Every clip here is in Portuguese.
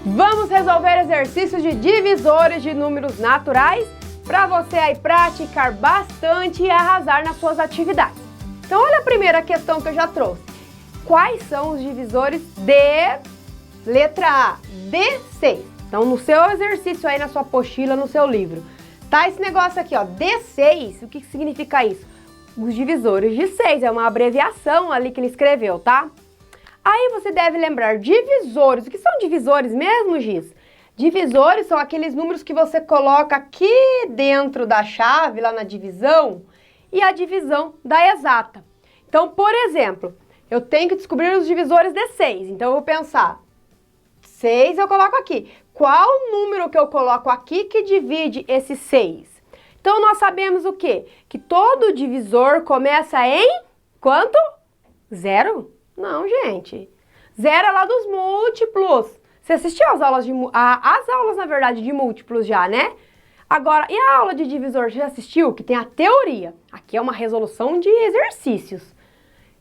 Vamos resolver exercícios de divisores de números naturais para você aí praticar bastante e arrasar nas suas atividades. Então olha a primeira questão que eu já trouxe. Quais são os divisores de letra A? D6. Então no seu exercício aí, na sua apostila, no seu livro, tá esse negócio aqui, ó, D6. O que significa isso? Os divisores de 6, é uma abreviação ali que ele escreveu, tá? Aí você deve lembrar, divisores. O que são divisores mesmo, Giz? Divisores são aqueles números que você coloca aqui dentro da chave, lá na divisão, e a divisão dá exata. Então, por exemplo, eu tenho que descobrir os divisores de 6. Então, eu vou pensar, 6 eu coloco aqui. Qual número que eu coloco aqui que divide esse 6? Então, nós sabemos o quê? Que todo divisor começa em quanto? 0? Não, gente. 0 é lá dos múltiplos. Você assistiu às aulas na verdade, de múltiplos já, né? Agora, e a aula de divisor? Já assistiu? Que tem a teoria. Aqui é uma resolução de exercícios.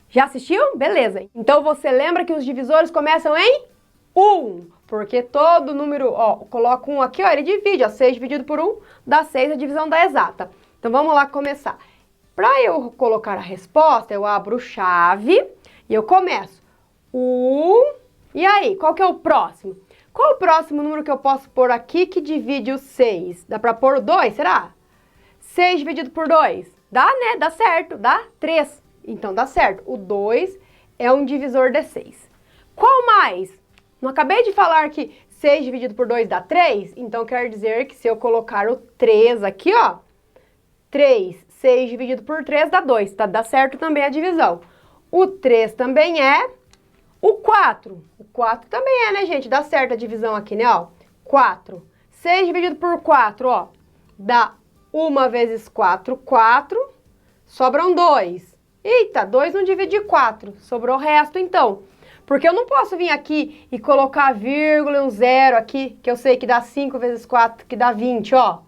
Já assistiu? Beleza. Então, você lembra que os divisores começam em 1. Porque todo número, ó, coloca 1 aqui, ó, ele divide, ó, 6 dividido por 1 dá 6, a divisão dá exata. Então, vamos lá começar. Para eu colocar a resposta, eu abro chave e eu começo. 1. E aí, qual que é o próximo? Qual o próximo número que eu posso pôr aqui que divide o 6? Dá para pôr o 2, será? 6 dividido por 2? Dá, né? Dá certo, dá 3. Então, dá certo. O 2 é um divisor de 6. Qual mais? Não acabei de falar que 6 dividido por 2 dá 3? Então, quer dizer que se eu colocar o 3 aqui, ó, 3, 6 dividido por 3 dá 2, tá? Dá certo também a divisão. O 3 também é. O 4. O 4 também é, né, gente? Dá certo a divisão aqui, né, ó. 4. 6 dividido por 4, ó. Dá 1 vezes 4, 4. Sobram 2. Eita, 2 não divide 4. Sobrou o resto, então. Porque eu não posso vir aqui e colocar vírgula e um zero aqui, que eu sei que dá 5 vezes 4, que dá 20, ó.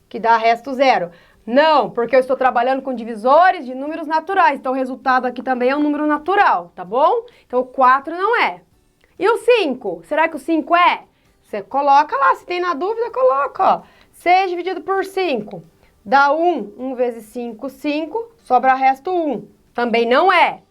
Que dá resto zero. Não, porque eu estou trabalhando com divisores de números naturais. Então, o resultado aqui também é um número natural, tá bom? Então, o 4 não é. E o 5? Será que o 5 é? Você coloca lá, se tem na dúvida, coloca, ó. 6 dividido por 5 dá 1. 1 vezes 5, 5. Sobra resto 1. Também não é.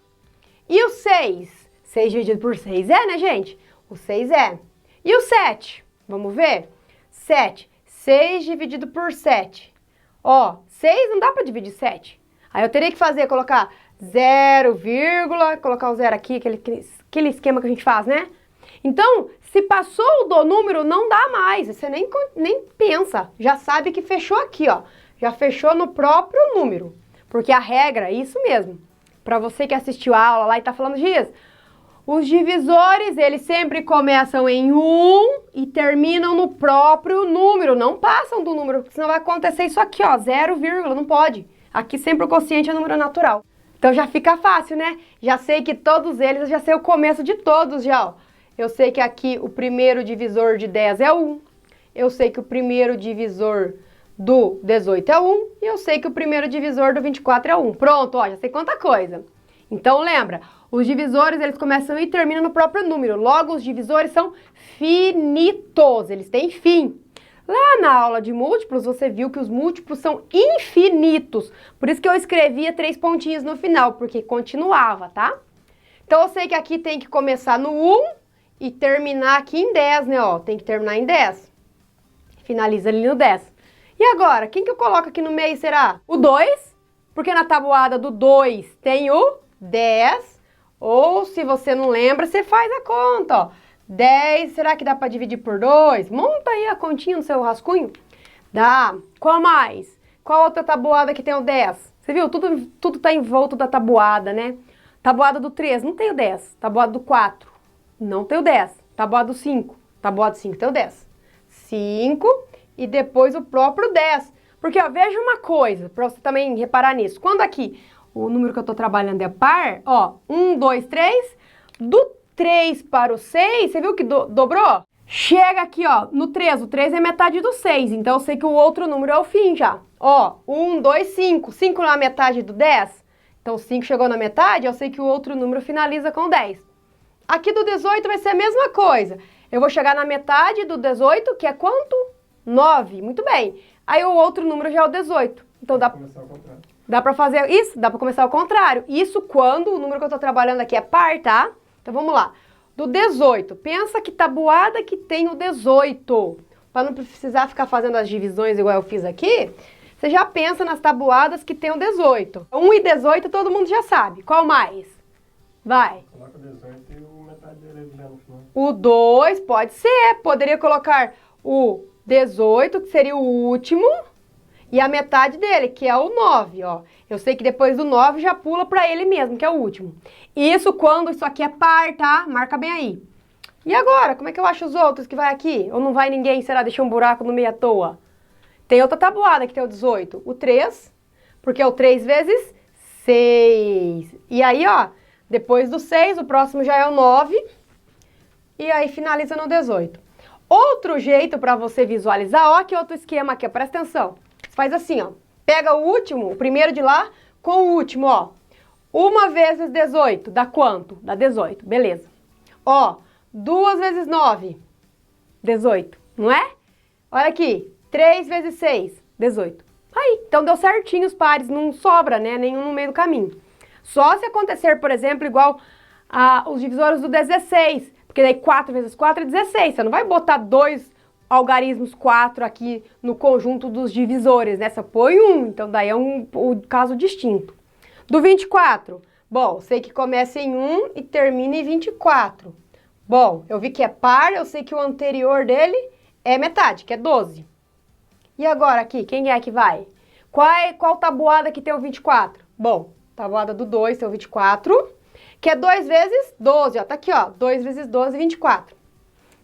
E o 6? 6 dividido por 6 é, né, gente? O 6 é. E o 7? Vamos ver? 7. 6 dividido por 7. Ó, 6 não dá para dividir 7. Aí eu teria que fazer, colocar 0, vírgula, colocar o 0 aqui, aquele esquema que a gente faz, né? Então, se passou do número, não dá mais. Você nem pensa. Já sabe que fechou aqui, ó. Já fechou no próprio número. Porque a regra é isso mesmo. Para você que assistiu a aula lá e tá falando, Giz, os divisores, eles sempre começam em 1 e terminam no próprio número. Não passam do número, porque senão vai acontecer isso aqui, ó, 0, não pode. Aqui sempre o quociente é número natural. Então já fica fácil, né? Já sei que todos eles, eu já sei o começo de todos já, ó. Eu sei que aqui o primeiro divisor de 10 é 1. Eu sei que o primeiro divisor do 18 é 1. E eu sei que o primeiro divisor do 24 é 1. Pronto, ó, já sei quanta coisa. Então lembra, os divisores, eles começam e terminam no próprio número. Logo, os divisores são finitos, eles têm fim. Lá na aula de múltiplos, você viu que os múltiplos são infinitos. Por isso que eu escrevia 3 pontinhos no final, porque continuava, tá? Então, eu sei que aqui tem que começar no 1 e terminar aqui em 10, né? Ó, tem que terminar em 10. Finaliza ali no 10. E agora, quem que eu coloco aqui no meio, será? O 2, porque na tabuada do 2 tem o 10, ou se você não lembra, você faz a conta, ó. 10, será que dá para dividir por 2? Monta aí a continha no seu rascunho. Dá. Qual mais? Qual outra tabuada que tem o 10? Você viu? Tudo tá em volta da tabuada, né? Tabuada do 3, não tem o 10. Tabuada do 4, não tem o 10. Tabuada do 5, tabuada do 5 tem o 10. 5 e depois o próprio 10. Porque, ó, veja uma coisa, para você também reparar nisso. Quando aqui o número que eu tô trabalhando é par, ó, 1, 2, 3, do 3 para o 6, você viu que dobrou? Chega aqui, ó, no 3, o 3 é metade do 6, então eu sei que o outro número é o fim já. Ó, 1, 2, 5, 5 não é a metade do 10? Então, 5 chegou na metade, eu sei que o outro número finaliza com 10. Aqui do 18 vai ser a mesma coisa. Eu vou chegar na metade do 18, que é quanto? 9. Muito bem. Aí o outro número já é o 18. Então dá pra fazer isso? Dá pra começar ao contrário. Isso quando o número que eu tô trabalhando aqui é par, tá? Então vamos lá. Do 18. Pensa que tabuada que tem o 18. Para não precisar ficar fazendo as divisões igual eu fiz aqui, você já pensa nas tabuadas que tem o 18. 1 e 18 todo mundo já sabe. Qual mais? Vai. Coloca o 18 e o metade dele já no final. O 2 pode ser. Poderia colocar o 18, que seria o último, e a metade dele, que é o 9, ó. Eu sei que depois do 9 já pula para ele mesmo, que é o último. Isso quando isso aqui é par, tá? Marca bem aí. E agora, como é que eu acho os outros que vai aqui? Ou não vai ninguém, será? Deixa um buraco no meio à toa. Tem outra tabuada que tem o 18. O 3, porque é o 3 vezes 6. E aí, ó, depois do 6, o próximo já é o 9. E aí finaliza no 18. Outro jeito para você visualizar, ó que outro esquema aqui, ó, presta atenção. Você faz assim, ó. Pega o último, o primeiro de lá, com o último, ó. 1 vezes 18, dá quanto? Dá 18, beleza. Ó, 2 vezes 9, 18, não é? Olha aqui, 3 vezes 6, 18. Aí, então deu certinho os pares, não sobra, né, nenhum no meio do caminho. Só se acontecer, por exemplo, igual os divisores do 16, porque daí 4 vezes 4 é 16, você não vai botar dois algarismos 4 aqui no conjunto dos divisores, né? Você põe um, então daí é um caso distinto. Do 24, bom, sei que começa em 1 e termina em 24. Bom, eu vi que é par, eu sei que o anterior dele é metade, que é 12. E agora aqui, quem é que vai? Qual tabuada que tem o 24? Bom, tabuada do 2 tem o 24, que é 2 vezes 12, ó, tá aqui, ó, 2 vezes 12, 24.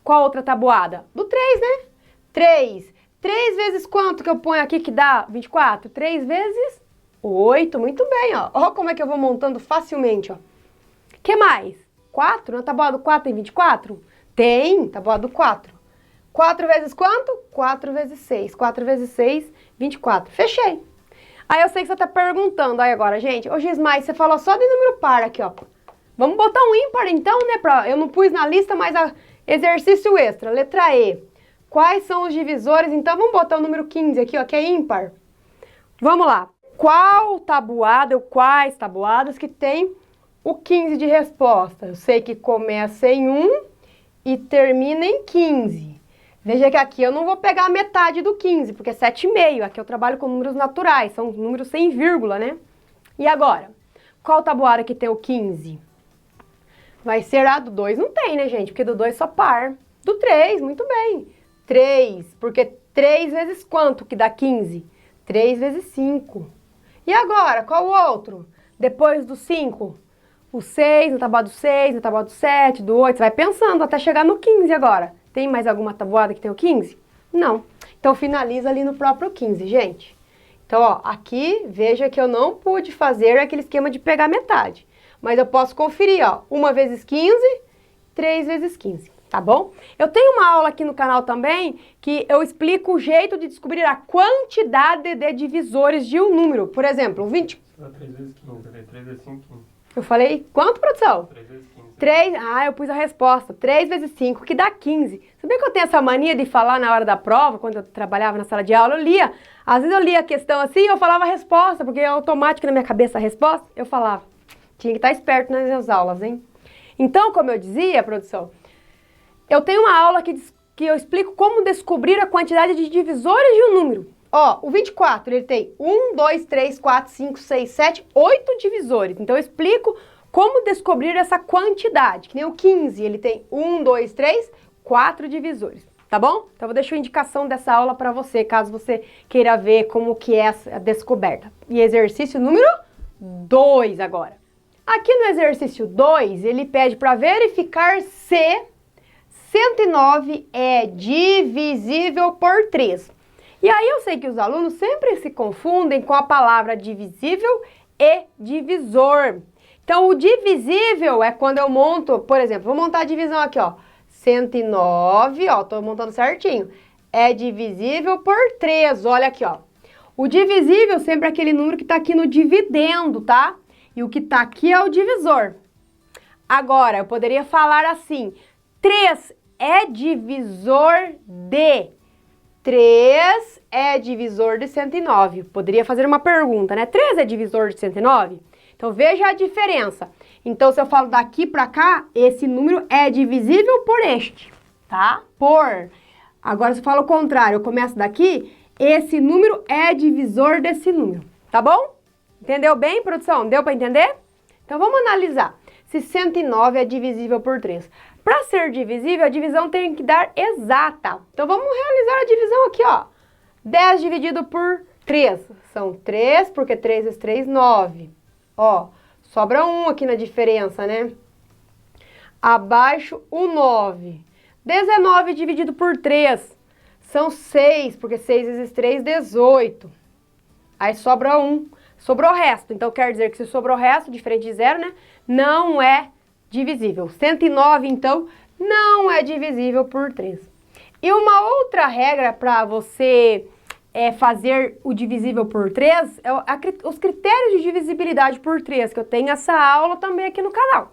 Qual outra tabuada? Do 3, né? 3. 3 vezes quanto que eu ponho aqui que dá 24? 3 vezes 8. Muito bem, ó. Ó como é que eu vou montando facilmente, ó. Que mais? 4? Na tabuada do 4 tem 24? Tem, tabuada do 4. 4 vezes quanto? 4 vezes 6. 4 vezes 6, 24. Fechei. Aí eu sei que você tá perguntando aí agora, gente. Ô, Gismai, você falou só de número par aqui, ó. Vamos botar um ímpar então, né? Eu não pus na lista, mas exercício extra, letra E. Quais são os divisores? Então, vamos botar o número 15 aqui, ó, que é ímpar. Vamos lá. Qual tabuada ou quais tabuadas que tem o 15 de resposta? Eu sei que começa em 1 e termina em 15. Veja que aqui eu não vou pegar a metade do 15, porque é 7,5. Aqui eu trabalho com números naturais, são números sem vírgula, né? E agora? Qual tabuada que tem o 15? Vai ser a do 2, não tem, né, gente? Porque do 2 só par. Do 3, muito bem. 3, porque 3 vezes quanto que dá 15? 3 vezes 5. E agora, qual o outro? Depois do 5? O 6, na tabuada do 6, na tabuada do 7, do 8. Você vai pensando até chegar no 15 agora. Tem mais alguma tabuada que tem o 15? Não. Então finaliza ali no próprio 15, gente. Então, ó, aqui, veja que eu não pude fazer aquele esquema de pegar metade. Mas eu posso conferir, ó, 1 vezes 15, 3 vezes 15, tá bom? Eu tenho uma aula aqui no canal também que eu explico o jeito de descobrir a quantidade de divisores de um número. Por exemplo, 20... 3 vezes 15, 3 vezes 5, 15. Eu falei, quanto, produção? 3 vezes 15. 3, eu pus a resposta, 3 vezes 5, que dá 15. Sabia que eu tenho essa mania de falar na hora da prova, quando eu trabalhava na sala de aula, eu lia. Às vezes eu lia a questão assim e eu falava a resposta, porque é automático na minha cabeça a resposta, eu falava. Tinha que estar esperto nas minhas aulas, hein? Então, como eu dizia, produção, eu tenho uma aula que eu explico como descobrir a quantidade de divisores de um número. Ó, o 24, ele tem 1, 2, 3, 4, 5, 6, 7, 8 divisores. Então, eu explico como descobrir essa quantidade. Que nem o 15, ele tem 1, 2, 3, 4 divisores. Tá bom? Então, eu vou deixar a indicação dessa aula para você, caso você queira ver como que é a descoberta. E exercício número 2 agora. Aqui no exercício 2, ele pede para verificar se 109 é divisível por 3. E aí eu sei que os alunos sempre se confundem com a palavra divisível e divisor. Então, o divisível é quando eu monto, por exemplo, vou montar a divisão aqui, ó. 109, ó, tô montando certinho. É divisível por 3, olha aqui, ó. O divisível sempre é aquele número que tá aqui no dividendo, tá? E o que está aqui é o divisor. Agora, eu poderia falar assim, 3 é divisor de 3 é divisor de 109. Poderia fazer uma pergunta, né? 3 é divisor de 109? Então, veja a diferença. Então, se eu falo daqui para cá, esse número é divisível por este, tá? Agora, se eu falo o contrário, eu começo daqui, esse número é divisor desse número, tá bom? Entendeu bem, produção? Deu para entender? Então, vamos analisar se 109 é divisível por 3. Para ser divisível, a divisão tem que dar exata. Então, vamos realizar a divisão aqui, ó. 10 dividido por 3. São 3, porque 3 vezes 3, 9. Ó, sobra 1 aqui na diferença, né? Abaixo o 9. 19 dividido por 3. São 6, porque 6 vezes 3, 18. Aí sobra 1. Sobrou o resto. Então, quer dizer que se sobrou o resto, diferente de 0, né? Não é divisível. 109, então, não é divisível por 3. E uma outra regra para você fazer o divisível por 3 é os critérios de divisibilidade por 3, que eu tenho essa aula também aqui no canal.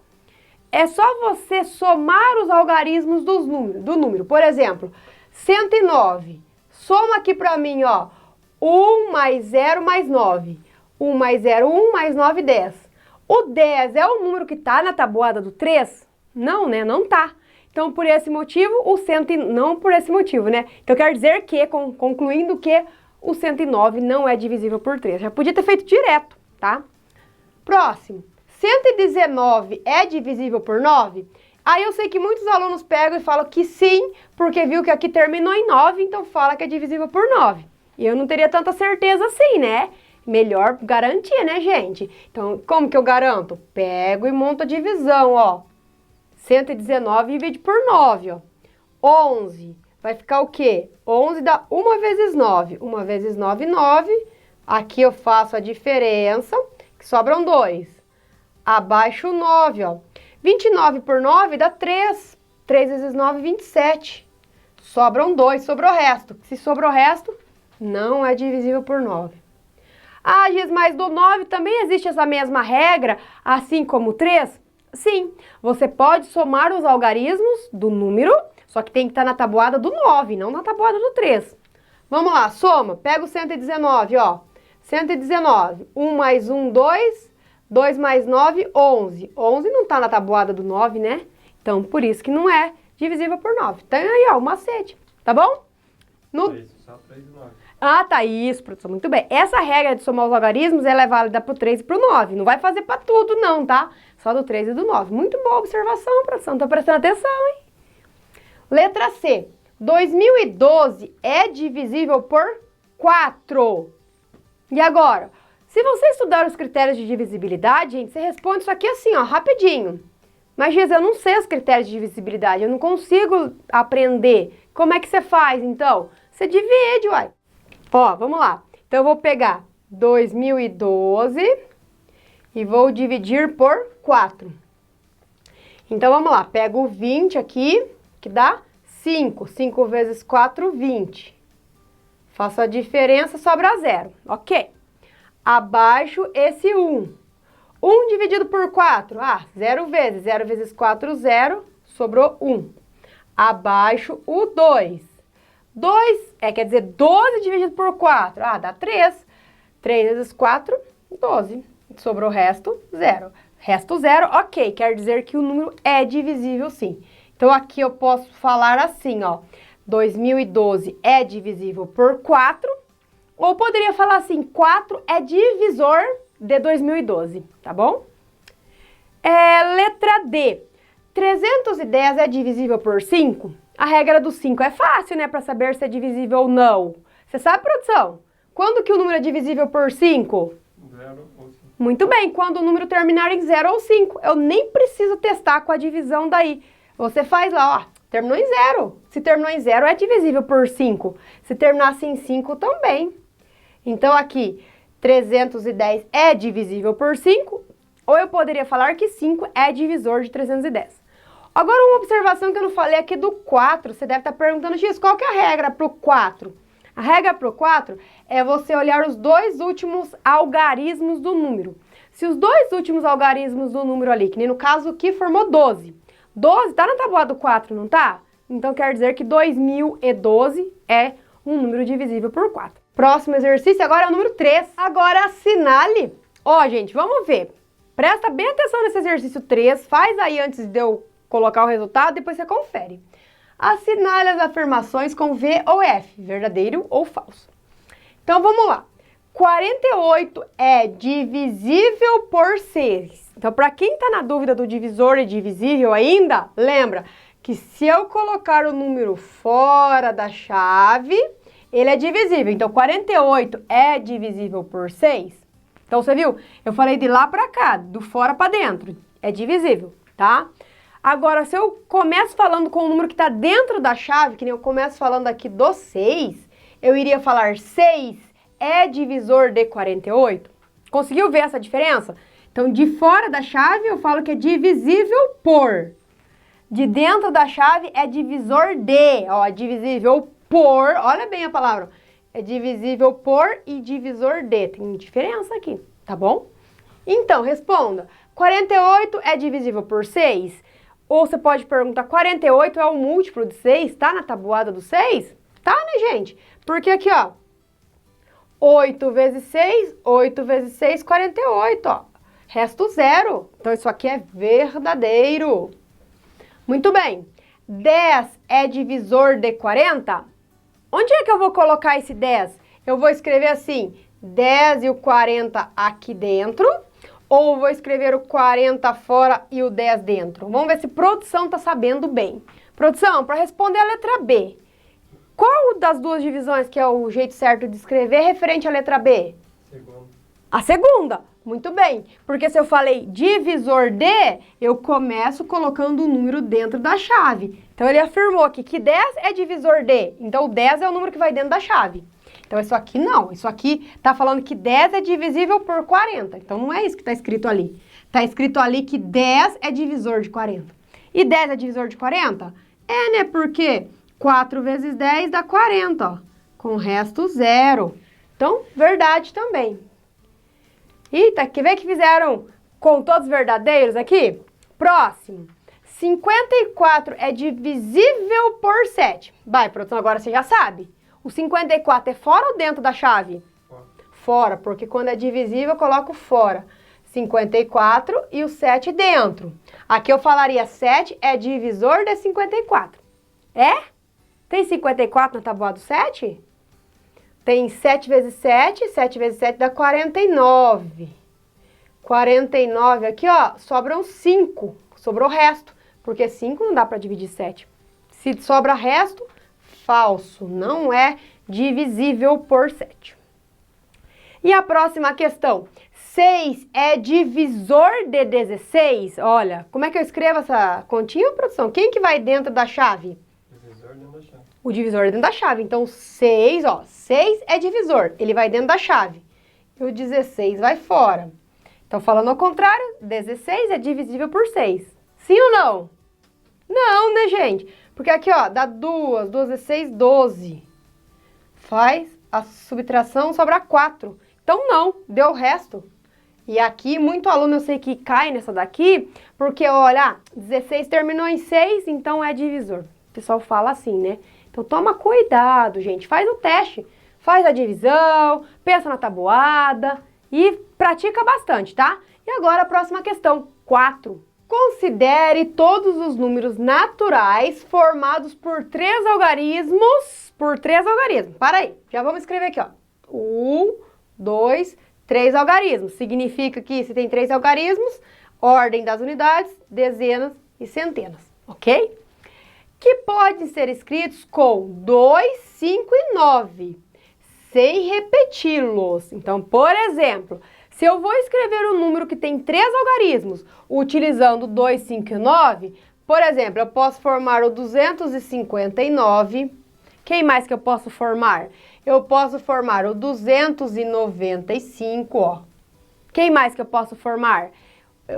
É só você somar os algarismos do número. Por exemplo, 109. Soma aqui para mim, ó. 1 mais 0 mais 9. 1 mais 0, 1 mais 9, 10. O 10 é o número que está na tabuada do 3? Não, né? Não tá. Então, por esse motivo, não por esse motivo, né? Então, quer dizer que, concluindo que o 109 não é divisível por 3. Já podia ter feito direto, tá? Próximo. 119 é divisível por 9? Aí eu sei que muitos alunos pegam e falam que sim, porque viu que aqui terminou em 9, então fala que é divisível por 9. E eu não teria tanta certeza assim, né? Melhor garantir, né, gente? Então, como que eu garanto? Pego e monto a divisão, ó. 119 divide por 9, ó. 11. Vai ficar o quê? 11 dá 1 vezes 9. 1 vezes 9, 9. Aqui eu faço a diferença, que sobram 2. Abaixo o 9, ó. 29 por 9 dá 3. 3 vezes 9, 27. Sobram 2, sobrou o resto. Se sobrou o resto, não é divisível por 9. Ah, Giz, mas do 9 também existe essa mesma regra, assim como o 3? Sim, você pode somar os algarismos do número, só que tem que estar na tabuada do 9, não na tabuada do 3. Vamos lá, soma, pega o 119, ó. 119, 1 mais 1, 2, 2 mais 9, 11. 11 não está na tabuada do 9, né? Então, por isso que não é divisível por 9. Tem aí, ó, o macete, tá bom? Só 3 e 9. Ah, tá, isso, produção, muito bem. Essa regra de somar os algarismos, ela é válida pro 3 e pro 9. Não vai fazer pra tudo, não, tá? Só do 3 e do 9. Muito boa observação, produção. Tô prestando atenção, hein? Letra C. 2012 é divisível por 4. E agora? Se você estudar os critérios de divisibilidade, gente, você responde isso aqui assim, ó, rapidinho. Mas, Giz, eu não sei os critérios de divisibilidade, eu não consigo aprender. Como é que você faz, então? Você divide, uai. Ó, vamos lá. Então, eu vou pegar 2012 e vou dividir por 4. Então, vamos lá. Pego o 20 aqui, que dá 5. 5 vezes 4, 20. Faço a diferença, sobra 0. Ok. Abaixo esse 1. 1 dividido por 4. Ah, 0 vezes. 0 vezes 4, 0. Sobrou 1. Abaixo o 2. 2, quer dizer, 12 dividido por 4. Ah, dá 3. 3 vezes 4, 12. Sobrou o resto, 0. Resto 0, ok. Quer dizer que o número é divisível, sim. Então, aqui eu posso falar assim, ó. 2012 é divisível por 4. Ou poderia falar assim, 4 é divisor de 2012, tá bom? Letra D. 310 é divisível por 5? A regra do 5 é fácil, né, para saber se é divisível ou não. Você sabe, produção? Quando que o número é divisível por 5? 0 ou 5. Muito bem, quando o número terminar em 0 ou 5. Eu nem preciso testar com a divisão daí. Você faz lá, ó, terminou em 0. Se terminou em 0, é divisível por 5. Se terminasse em 5, também. Então, aqui, 310 é divisível por 5. Ou eu poderia falar que 5 é divisor de 310. Agora, uma observação que eu não falei aqui do 4, você deve estar perguntando, X, qual que é a regra para o 4? A regra para o 4 é você olhar os 2 últimos algarismos do número. Se os 2 últimos algarismos do número ali, que nem no caso aqui formou 12. 12 está na tabuada do 4, não tá? Então quer dizer que 2012 é um número divisível por 4. Próximo exercício agora é o número 3. Agora assinale. Ó, gente, vamos ver. Presta bem atenção nesse exercício 3. Faz aí antes de eu colocar o resultado, depois você confere. Assinale as afirmações com V ou F, verdadeiro ou falso. Então vamos lá. 48 é divisível por 6. Então, para quem está na dúvida do divisor e divisível ainda, lembra que se eu colocar o número fora da chave, ele é divisível. Então, 48 é divisível por 6. Então, você viu? Eu falei de lá para cá, do fora para dentro. É divisível, tá? Agora, se eu começo falando com o número que está dentro da chave, que nem eu começo falando aqui do 6, eu iria falar 6 é divisor de 48. Conseguiu ver essa diferença? Então, de fora da chave, eu falo que é divisível por. De dentro da chave, é divisor de. Ó, divisível por. Olha bem a palavra. É divisível por e divisor de. Tem diferença aqui, tá bom? Então, responda. 48 é divisível por 6? Ou você pode perguntar, 48 é o múltiplo de 6? Tá na tabuada do 6? Tá, né, gente? Porque aqui, ó. 8 vezes 6, 8 vezes 6, 48, ó. Resto 0. Então, isso aqui é verdadeiro. Muito bem. 10 é divisor de 40? Onde é que eu vou colocar esse 10? Eu vou escrever assim, 10 e o 40 aqui dentro, ou vou escrever o 40 fora e o 10 dentro? Vamos ver se produção está sabendo bem. Produção, para responder a letra B, qual das duas divisões que é o jeito certo de escrever referente à letra B? Segunda. A segunda. Muito bem, porque se eu falei divisor de, eu começo colocando o número dentro da chave. Então, ele afirmou aqui que 10 é divisor de, então o 10 é o número que vai dentro da chave. Então, isso aqui não, isso aqui está falando que 10 é divisível por 40. Então, não é isso que está escrito ali. Está escrito ali que 10 é divisor de 40. E 10 é divisor de 40? É, né? Porque 4 vezes 10 dá 40, ó, com o resto 0. Então, verdade também. Eita, quer ver que fizeram com todos verdadeiros aqui? Próximo. 54 é divisível por 7. Vai, produção, agora você já sabe. O 54 é fora ou dentro da chave? Fora. Fora, porque quando é divisível eu coloco fora. 54 e o 7 dentro. Aqui eu falaria 7 é divisor de 54. É? Tem 54 na tabuada do 7? Tem 7 vezes 7, 7 vezes 7 dá 49. 49 aqui, ó, sobram 5. Sobrou o resto, porque 5 não dá para dividir 7. Se sobra resto, falso, não é divisível por 7. E a próxima questão, 6 é divisor de 16? Olha, como é que eu escrevo essa continha, produção? Quem que vai dentro da chave? Divisor dentro da chave. O divisor é dentro da chave. Então, 6, ó, 6 é divisor. Ele vai dentro da chave. E o 16 vai fora. Então, falando ao contrário, 16 é divisível por 6. Sim ou não? Não, né, gente? Porque aqui, ó, dá 2, 2 vezes 6, 12. Faz a subtração, sobra 4. Então, não, deu o resto. E aqui, muito aluno eu sei que cai nessa daqui, porque, olha, 16 terminou em 6, então é divisor. O pessoal fala assim, né? Então, toma cuidado, gente. Faz o teste. Faz a divisão, pensa na tabuada e pratica bastante, tá? E agora a próxima questão, 4. Considere todos os números naturais formados por 3 algarismos. Para aí, já vamos escrever aqui, ó. 1, 2, 3 algarismos. Significa que se tem 3 algarismos, ordem das unidades, dezenas e centenas, ok? Que podem ser escritos com 2, 5 e 9, sem repeti-los. Então, por exemplo, se eu vou escrever um número que tem 3 algarismos, utilizando 2, 5 e 9, por exemplo, eu posso formar o 259. Quem mais que eu posso formar? Eu posso formar o 295, ó. Quem mais que eu posso formar?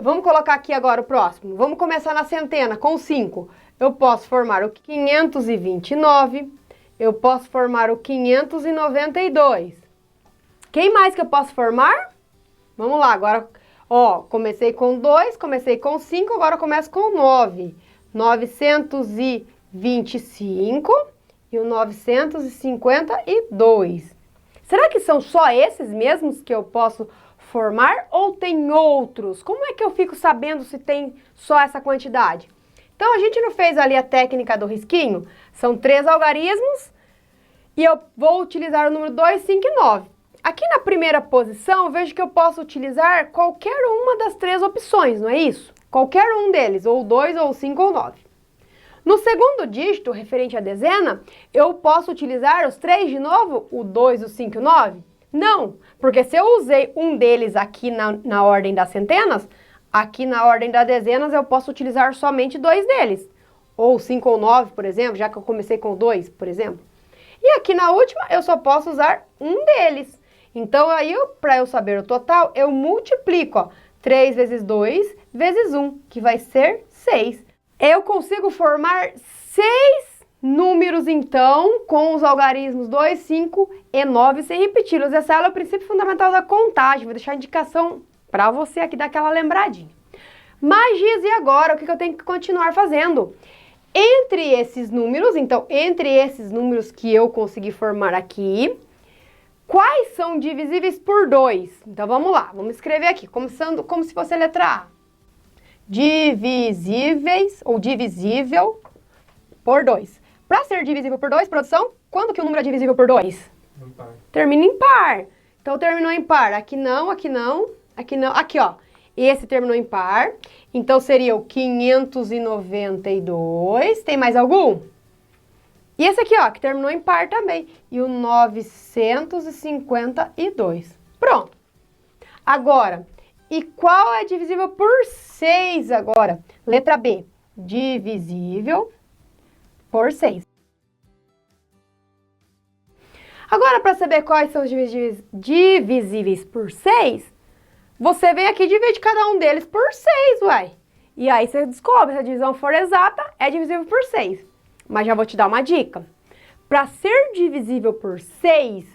Vamos colocar aqui agora o próximo. Vamos começar na centena, com 5. Eu posso formar o 529, eu posso formar o 592. Quem mais que eu posso formar? Vamos lá, agora, ó, comecei com 2, comecei com 5, agora eu começo com 9. 922. 25 e o 952. Será que são só esses mesmos que eu posso formar ou tem outros? Como é que eu fico sabendo se tem só essa quantidade? Então, a gente não fez ali a técnica do risquinho? São 3 algarismos e eu vou utilizar o número 2, 5 e 9. Aqui na primeira posição, eu vejo que eu posso utilizar qualquer uma das 3 opções, não é isso? Qualquer um deles, ou 2, ou 5, ou 9. No segundo dígito, referente à dezena, eu posso utilizar os 3 de novo, o 2, o 5 e o 9? Não, porque se eu usei um deles aqui na ordem das centenas, aqui na ordem das dezenas eu posso utilizar somente 2 deles. Ou 5 ou 9, por exemplo, já que eu comecei com 2, por exemplo. E aqui na última eu só posso usar um deles. Então aí, para eu saber o total, eu multiplico, ó, 3 vezes 2 vezes 1, que vai ser 6. Eu consigo formar 6 números, então, com os algarismos 2, 5 e 9, sem repeti-los. Esse é o princípio fundamental da contagem. Vou deixar a indicação para você aqui dar aquela lembradinha. Mas, Giz, e agora? O que eu tenho que continuar fazendo? Entre esses números, então, entre esses números que eu consegui formar aqui, quais são divisíveis por 2? Então, vamos lá. Vamos escrever aqui, começando como se fosse a letra A. Divisíveis, ou divisível, por 2. Para ser divisível por 2, produção, quando que o número é divisível por 2? Impar. Termina em par. Então, terminou em par. Aqui não, aqui não, aqui não. Aqui, ó. Esse terminou em par. Então, seria o 592. Tem mais algum? E esse aqui, ó, que terminou em par também. E o 952. Pronto. Agora, e qual é divisível por 6 agora? Letra B. Divisível por 6. Agora, para saber quais são os divisíveis por 6, você vem aqui e divide cada um deles por 6, uai. E aí você descobre, se a divisão for exata, é divisível por 6. Mas já vou te dar uma dica. Para ser divisível por 6,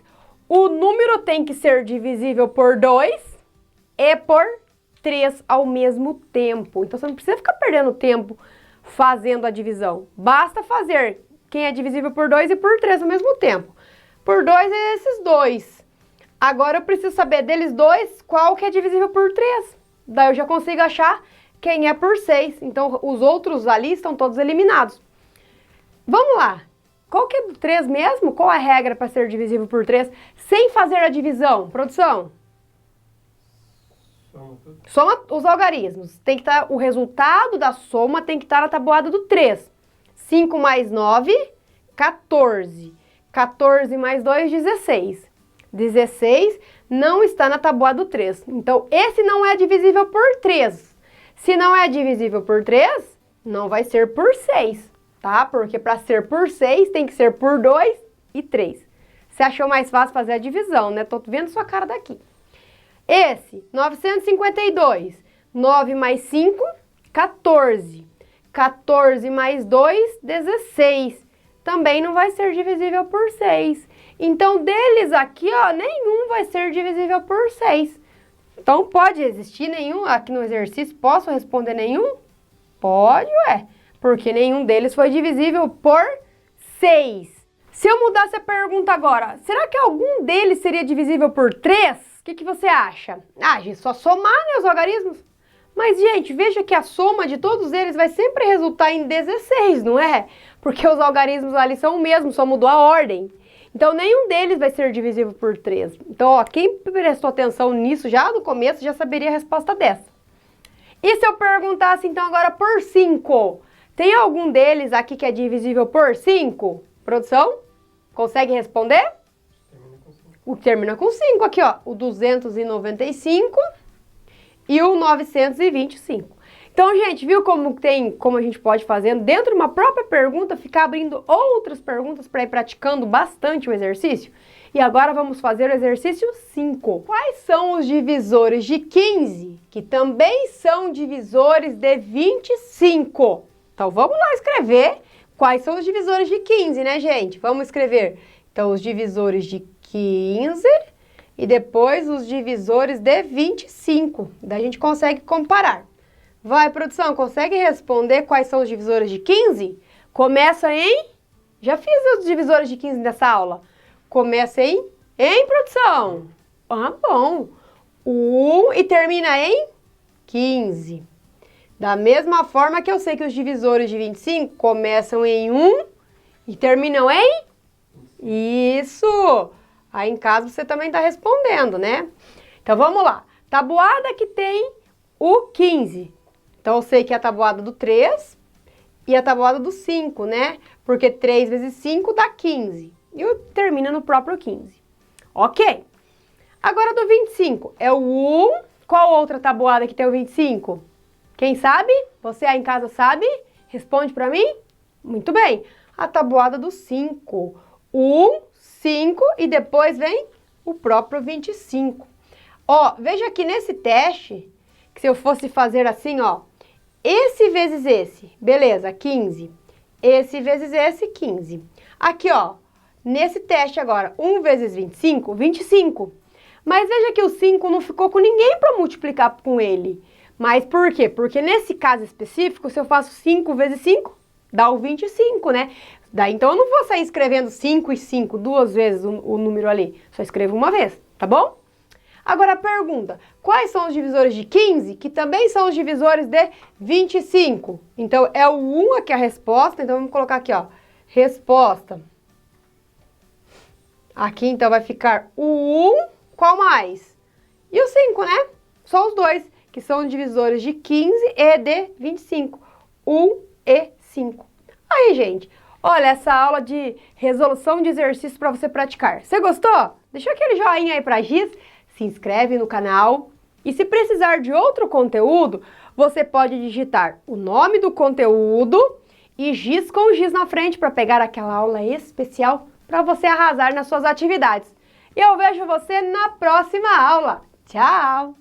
o número tem que ser divisível por 2 e por 3 ao mesmo tempo. Então, você não precisa ficar perdendo tempo fazendo a divisão. Basta fazer quem é divisível por 2 e por 3 ao mesmo tempo. Por 2 é esses 2. Agora eu preciso saber deles 2 qual que é divisível por 3. Daí eu já consigo achar quem é por 6. Então os outros ali estão todos eliminados. Vamos lá. Qual que é do 3 mesmo? Qual a regra para ser divisível por 3 sem fazer a divisão? Produção? Soma os algarismos. Tem que estar, o resultado da soma tem que estar na tabuada do 3. 5 mais 9, 14. 14 mais 2, 16. 16 não está na tabuada do 3. Então, esse não é divisível por 3. Se não é divisível por 3, não vai ser por 6, tá? Porque para ser por 6, tem que ser por 2 e 3. Você achou mais fácil fazer a divisão, né? Tô vendo sua cara daqui. Esse, 952, 9 mais 5, 14. 14 mais 2, 16. Também não vai ser divisível por 6. Então, deles aqui, ó, nenhum vai ser divisível por 6. Então, pode existir nenhum aqui no exercício? Posso responder nenhum? Pode, ué. Porque nenhum deles foi divisível por 6. Se eu mudasse a pergunta agora, será que algum deles seria divisível por 3? O que você acha? Ah, gente, só somar, né, os algarismos? Mas, gente, veja que a soma de todos eles vai sempre resultar em 16, não é? Porque os algarismos ali são o mesmo, só mudou a ordem. Então, nenhum deles vai ser divisível por 3. Então, ó, quem prestou atenção nisso já no começo já saberia a resposta dessa. E se eu perguntasse, então, agora por 5? Tem algum deles aqui que é divisível por 5? Produção? Consegue responder? O que termina com 5 aqui, ó. O 295 e o 925. Então, gente, viu como a gente pode fazer dentro de uma própria pergunta, ficar abrindo outras perguntas para ir praticando bastante o exercício? E agora vamos fazer o exercício 5. Quais são os divisores de 15, que também são divisores de 25? Então, vamos lá escrever quais são os divisores de 15, né, gente? Vamos escrever, então, os divisores de 15 e depois os divisores de 25. Daí a gente consegue comparar. Vai, produção, consegue responder quais são os divisores de 15? Começa em... Já fiz os divisores de 15 nessa aula. Começa em produção. Ah, bom. 1 e termina em 15. Da mesma forma que eu sei que os divisores de 25 começam em 1 e terminam em... Isso! Aí em casa você também está respondendo, né? Então vamos lá. Tabuada que tem o 15. Então eu sei que é a tabuada do 3 e a tabuada do 5, né? Porque 3 vezes 5 dá 15. E termina no próprio 15. Ok. Agora do 25 é o 1. Qual outra tabuada que tem o 25? Quem sabe? Você aí em casa sabe? Responde para mim. Muito bem. A tabuada do 5. 1, 5 e depois vem o próprio 25. Ó, veja aqui nesse teste, que se eu fosse fazer assim, ó, esse vezes esse, beleza, 15. Esse vezes esse, 15. Aqui, ó, nesse teste agora, 1 vezes 25, 25. Mas veja que o 5 não ficou com ninguém para multiplicar com ele. Mas por quê? Porque nesse caso específico, se eu faço 5 vezes 5, dá o 25, né? Daí, então eu não vou sair escrevendo 5 e 5 duas vezes o número ali. Só escrevo uma vez, tá bom? Agora a pergunta, quais são os divisores de 15, que também são os divisores de 25? Então é o 1 aqui a resposta, então vamos colocar aqui, ó, resposta. Aqui então vai ficar o 1, qual mais? E o 5, né? Só os dois, que são os divisores de 15 e de 25. 1 e 5. Aí, gente, olha essa aula de resolução de exercícios para você praticar. Você gostou? Deixa aquele joinha aí pra Giz, se inscreve no canal. E se precisar de outro conteúdo, você pode digitar o nome do conteúdo e Giz com Giz na frente para pegar aquela aula especial para você arrasar nas suas atividades. E eu vejo você na próxima aula. Tchau!